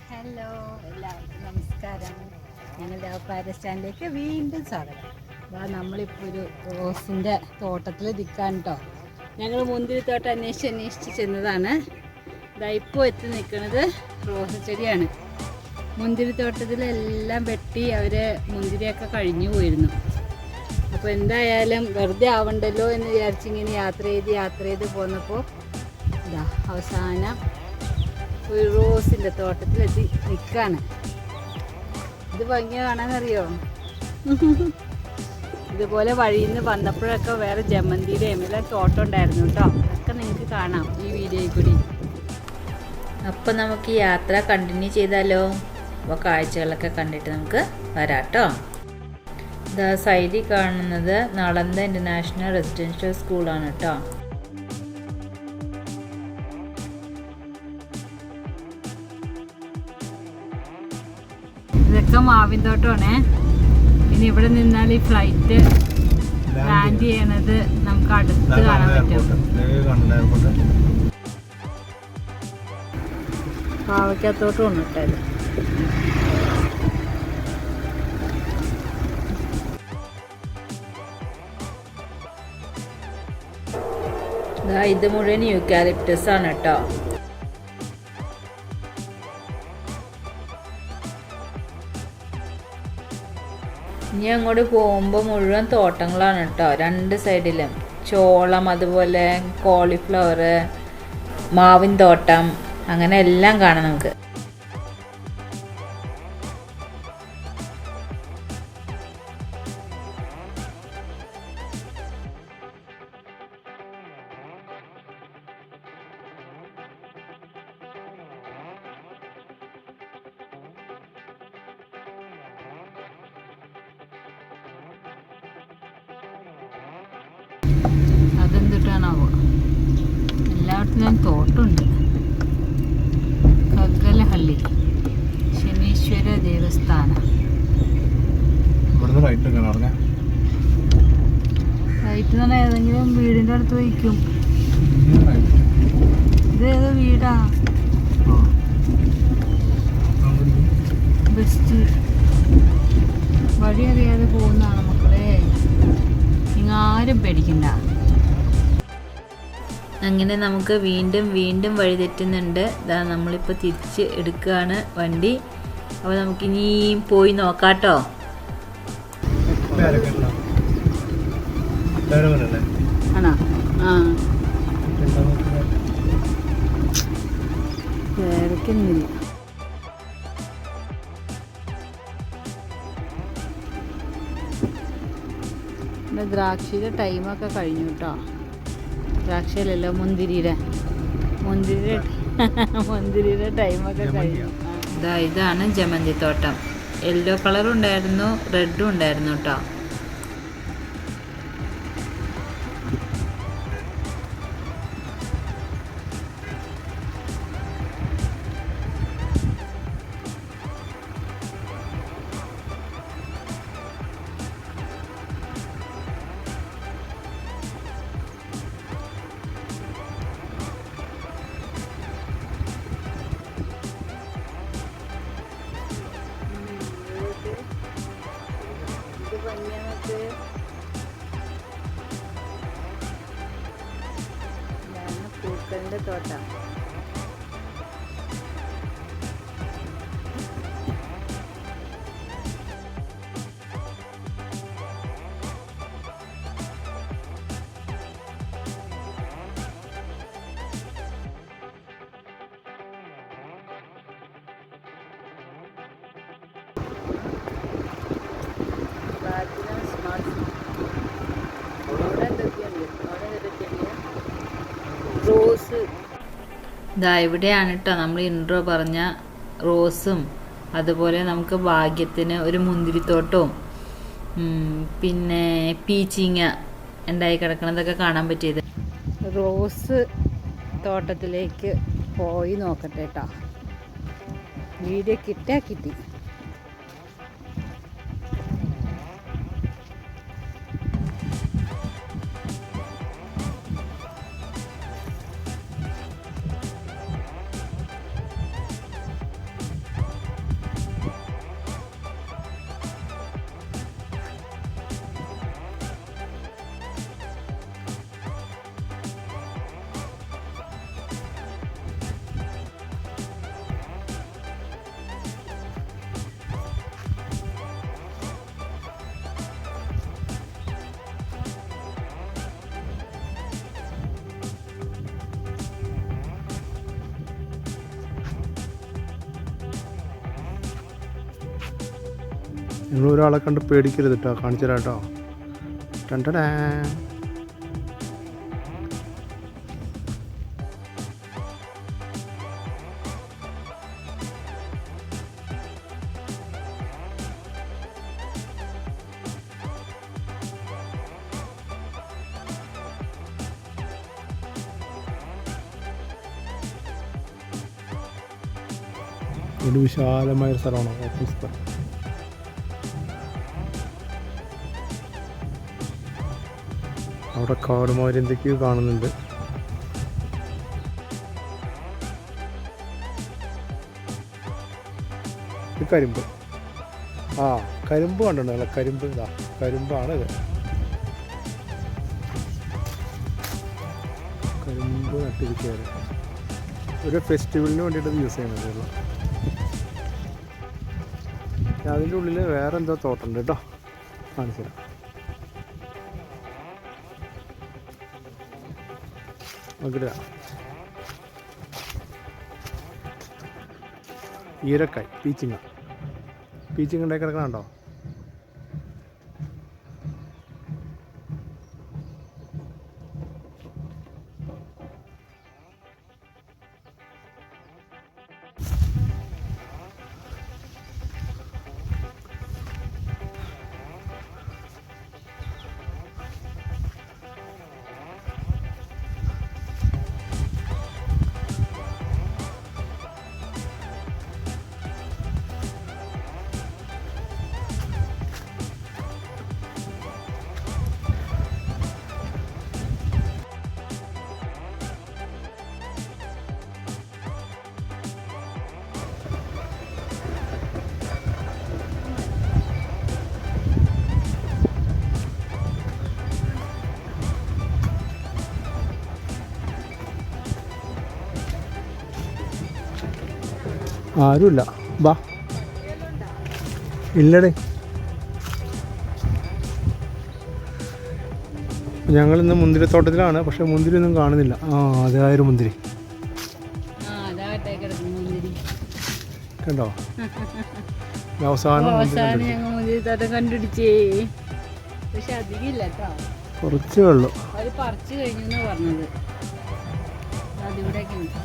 Hello, എല്ലാവർക്കും നമസ്കാരം. ഞങ്ങളുടെ വ്യാപാര സ്റ്റാൻഡിലേക്ക് വീണ്ടും സ്വാഗതം. നമ്മളിപ്പോൾ ഒരു റോസിൻ്റെ തോട്ടത്തിൽ നിൽക്കാൻ കേട്ടോ. ഞങ്ങൾ മുന്തിരിത്തോട്ടം അന്വേഷിച്ച് ചെന്നതാണ്. ഇപ്പോൾ എത്തി നിൽക്കുന്നത് റോസ് ചെടിയാണ്. മുന്തിരിത്തോട്ടത്തിലെല്ലാം വെട്ടി അവർ മുന്തിരിയൊക്കെ കഴിഞ്ഞു പോയിരുന്നു. അപ്പോൾ എന്തായാലും വെറുതെ ആവണ്ടല്ലോ എന്ന് വിചാരിച്ചിങ്ങനെ യാത്ര ചെയ്ത് പോന്നപ്പോൾ അവസാനം ഒരു റോസിൻ്റെ തോട്ടത്തിലെത്തി നിൽക്കുകയാണ്. ഇത് ഭംഗിയ കാണാനറിയോ? ഇതുപോലെ വഴിയിൽ നിന്ന് വന്നപ്പോഴൊക്കെ വേറെ ജമന്തിയുടെ എല്ലാം തോട്ടം ഉണ്ടായിരുന്നു കേട്ടോ. അതൊക്കെ നിങ്ങൾക്ക് കാണാം ഈ വീഡിയോയിൽ കൂടി. അപ്പം നമുക്ക് യാത്ര കണ്ടിന്യൂ ചെയ്താലോ? അപ്പോൾ കാഴ്ചകളൊക്കെ കണ്ടിട്ട് നമുക്ക് വരാം കേട്ടോ. ഇതാ സൈഡിൽ കാണുന്നത് നളന്ദ ഇൻ്റർനാഷണൽ റെസിഡൻഷ്യൽ സ്കൂളാണ് കേട്ടോ. ഇതൊക്കെ മാവിൻ തോട്ടമാണേ. ഇനി ഇവിടെ നിന്നാൽ ഈ ഫ്ലൈറ്റ് ലാൻഡ് ചെയ്യണത് നമുക്ക് അടുത്ത് കാണാൻ പറ്റും. പാവയ്ക്കത്തോട്ടം ഉണ്ട് കേട്ടോ. ഇത് മുഴുവൻ യൂക്കാലിപ്റ്റസ് ആണ് കേട്ടോ. ഇനി അങ്ങോട്ട് പോകുമ്പോൾ മുഴുവൻ തോട്ടങ്ങളാണ് കേട്ടോ. രണ്ട് സൈഡിലും ചോളം, അതുപോലെ കോളിഫ്ലവർ, മാവിൻ തോട്ടം, അങ്ങനെ എല്ലാം കാണാം നമുക്ക്. അതെന്തിട്ടാണാവോ എല്ലായിടത്തും തോട്ടമുണ്ട്. കഗ്ഗലഹള്ളി ശനീശ്വര ദേവസ്ഥാനം. റൈറ്റ് എന്ന് പറഞ്ഞാൽ ഏതെങ്കിലും വീടിൻ്റെ അടുത്ത് വയ്ക്കും. ഇതേതോ വീടാ? ബെസ്റ്റ്. വഴി അറിയാതെ പോകുന്നതാണ് മക്കളെ. ആരും പേടിക്കണ്ട. അങ്ങനെ നമുക്ക് വീണ്ടും വഴി തെറ്റുന്നുണ്ട്. ഇതാ നമ്മളിപ്പോൾ തിരിച്ച് എടുക്കുകയാണ് വണ്ടി. അപ്പോൾ നമുക്കിനി പോയി നോക്കാട്ടോ. ആണോ? ആ, പേരക്കൊന്നുമില്ല. ദ്രാക്ഷയുടെ ടൈമൊക്കെ കഴിഞ്ഞു കേട്ടോ. ദ്രാക്ഷയിലല്ലോ, മുന്തിരിയുടെ ടൈമൊക്കെ കഴിഞ്ഞു. ഇതാണ് ജമന്തി തോട്ടം. യെല്ലോ കളറും ഉണ്ടായിരുന്നു, റെഡും ഉണ്ടായിരുന്നു കേട്ടോ. പൂക്കളിൻ്റെ തോട്ടം. റോസ് ഇതാ ഇവിടെയാണ് കേട്ടോ നമ്മൾ ഇൻട്രോ പറഞ്ഞ റോസും, അതുപോലെ നമുക്ക് ഭാഗ്യത്തിന് ഒരു മുന്തിരിത്തോട്ടവും പിന്നെ പീച്ചിങ്ങ ഉണ്ടായി കിടക്കണതൊക്കെ കാണാൻ പറ്റിയത്. റോസ് തോട്ടത്തിലേക്ക് പോയി നോക്കട്ടെ കേട്ടോ. വീഡിയോ കിട്ടി. നിങ്ങൾ ഒരാളെ കണ്ട് പേടിക്കരുത് കേട്ടോ, കാണിച്ചു തരാം കേട്ടോ. ടണ്ടടാ. ഒരു വിശാലമായ സ്ഥലമാണ്, ഓപ്പൺ സ്ഥലം. അവിടെ കാടുമാരി എന്തൊക്കെയോ കാണുന്നുണ്ട്. ഇത് കരിമ്പ്. ആ കരിമ്പ് കണ്ടിട്ടുണ്ടല്ലോ, കരിമ്പ്. ഇതാ കരിമ്പാണ് ഇത്. കരിമ്പ് നട്ടിരിക്കുകയാണ്. ഒരു ഫെസ്റ്റിവലിന് വേണ്ടിയിട്ട് യൂസ് ചെയ്യണത്. അതിൻ്റെ ഉള്ളിൽ വേറെ എന്തോ തോട്ടമുണ്ട് കേട്ടോ, കാണിച്ചു തരാം. നോക്കിട്ട് ഈരക്കായ്, പീച്ചിങ്ങ ഉണ്ടാക്കി കിടക്കണുണ്ടോ? ആരുമില്ല. ബാ. ഇല്ലടേ. ഞങ്ങളിന്ന് മുന്തിരിത്തോട്ടത്തിലാണ്, പക്ഷെ മുന്തിരി ഒന്നും കാണുന്നില്ല. ആ അതായൊരു മുന്തിരി കണ്ടോ? അവസാനം മുന്തിരിത്തോട്ടം കണ്ടുപിടിച്ചേ. പക്ഷെ അധികമില്ല കേട്ടോ, കുറച്ചേ ഉള്ളൂ. അവര് പറിച്ചു കഴിഞ്ഞു പറഞ്ഞത്. അതിവിടെയൊക്കെ ഉണ്ട്.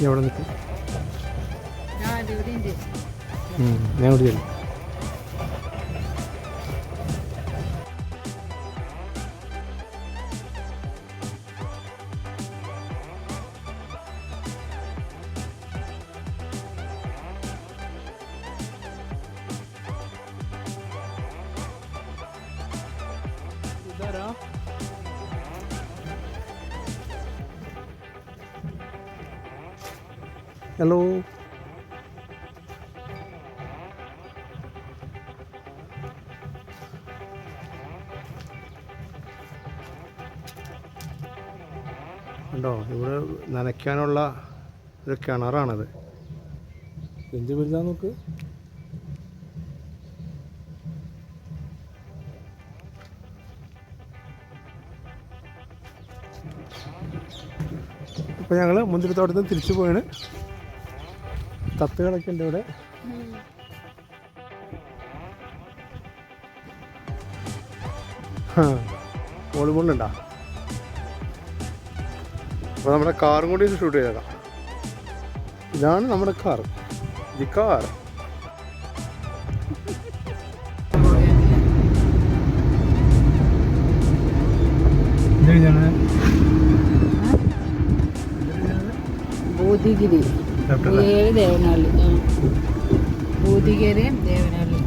എവിടെ നിൽക്കും? ഞാൻ ഇവിടെ ചെല്ലും. ഹലോ. ഉണ്ടോ? ഇവിടെ നനയ്ക്കാനുള്ള ഒരു കിണറാണത്. എന്ത് വലുതാ നോക്ക്. അപ്പോൾ ഞങ്ങൾ മുന്തിരിത്തോട്ടത്തിൽ നിന്ന് തിരിച്ചു പോയാണ്. തത്തുകളൊക്കെ ഉണ്ട് ഇവിടെ. വോളിബോളുണ്ടാ? അപ്പോൾ നമ്മുടെ കാറും കൂടി ഷൂട്ട് ചെയ്തേക്കാം. ഇതാണ് നമ്മുടെ കാർ, ദി കാർ. ബോധിഗിരി ദേവനാളി. ബോധിഗിരി ദേവനാളി.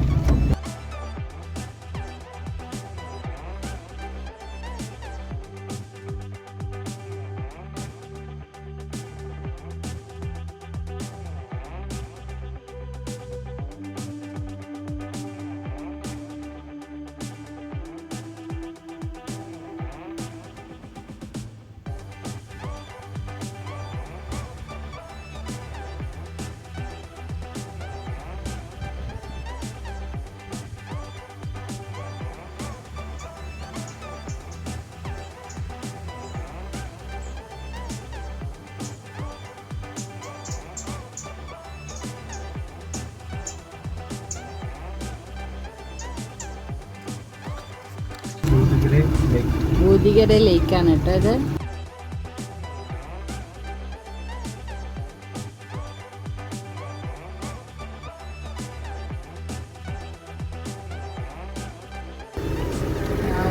ഭൂതികര ലേക്കാണ് കേട്ടോ ഇത്.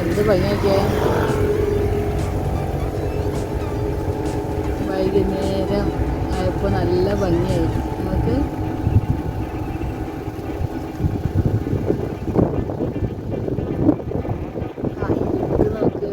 എന്ത് ഭംഗിയൊക്കെ വൈകുന്നേരം ആയപ്പോൾ നല്ല ഭംഗിയായി നമുക്ക്. നോക്ക്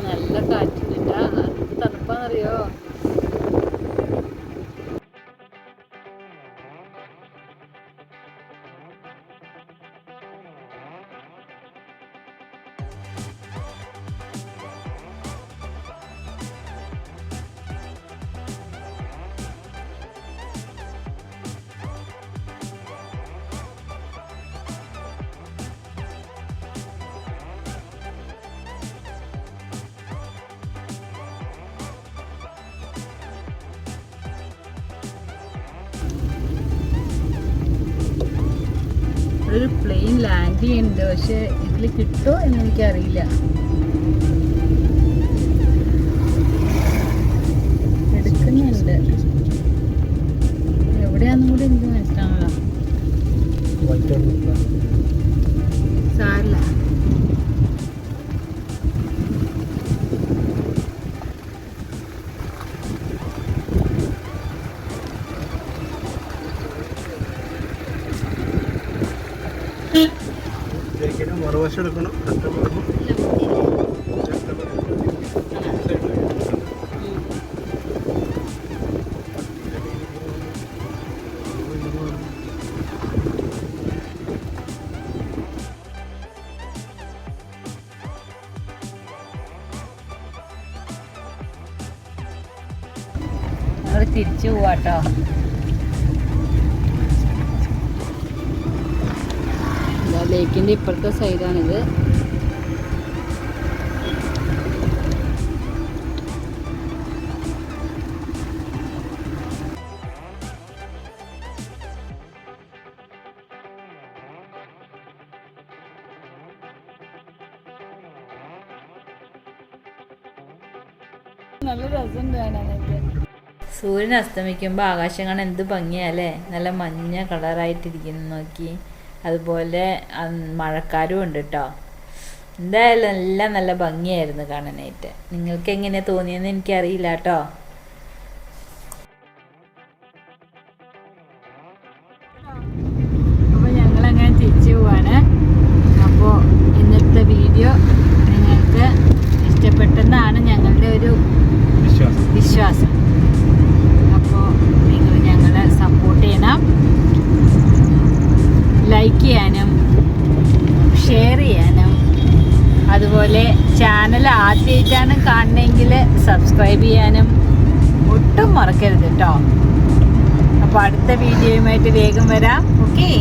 നല്ല കാറ്റുണ്ട്. എന്ത് തണുപ്പാന്നറിയോ? ഒരു പ്ലെയിൻ ലാൻഡ് ചെയ്യുന്നുണ്ട്, പക്ഷെ ഇതിൽ കിട്ടുമോ എന്ന് എനിക്കറിയില്ല. എടുക്കുന്നുണ്ട്, എവിടെയാണെന്നും കൂടി എനിക്ക് മനസ്സിലാവണം. സാരില്ല. മറുവശം എടുക്കണം. ഞങ്ങൾ തിരിച്ചു പോവാട്ടോ. ലേക്കിൻ്റെ ഇപ്പുറത്തെ സൈഡാണിത്. നല്ല രസമുണ്ട് കാണാനൊക്കെ. സൂര്യൻ അസ്തമിക്കുമ്പോൾ ആകാശം കാണാൻ എന്ത് ഭംഗിയല്ലേ, നല്ല മഞ്ഞ കളറായിട്ടിരിക്കുന്നു നോക്കി. അതുപോലെ മഴക്കാരും ഉണ്ട് കേട്ടോ. എന്തായാലും എല്ലാം നല്ല ഭംഗിയായിരുന്നു കാണാനായിട്ട്. നിങ്ങൾക്ക് എങ്ങനെ തോന്നിയെന്ന് എനിക്കറിയില്ല കേട്ടോ. അപ്പോൾ ഞങ്ങളങ്ങനെ തിരിച്ചു പോവാണ്. അപ്പോൾ ഇന്നത്തെ വീഡിയോ നിങ്ങൾക്ക് ഇഷ്ടപ്പെട്ടെന്നാണ് ഞങ്ങളുടെ ഒരു വിശ്വാസം. അപ്പോൾ നിങ്ങൾ ഞങ്ങളെ സപ്പോർട്ട് ചെയ്യണം. ലൈക്ക് ചെയ്യാനും ഷെയർ ചെയ്യാനും, അതുപോലെ ചാനൽ ആദ്യമായിട്ടാണ് കാണണമെങ്കിൽ സബ്സ്ക്രൈബ് ചെയ്യാനും ഒട്ടും മറക്കരുത് കേട്ടോ. അപ്പോൾ അടുത്ത വീഡിയോയുമായിട്ട് വേഗം വരാം. ഓക്കേ.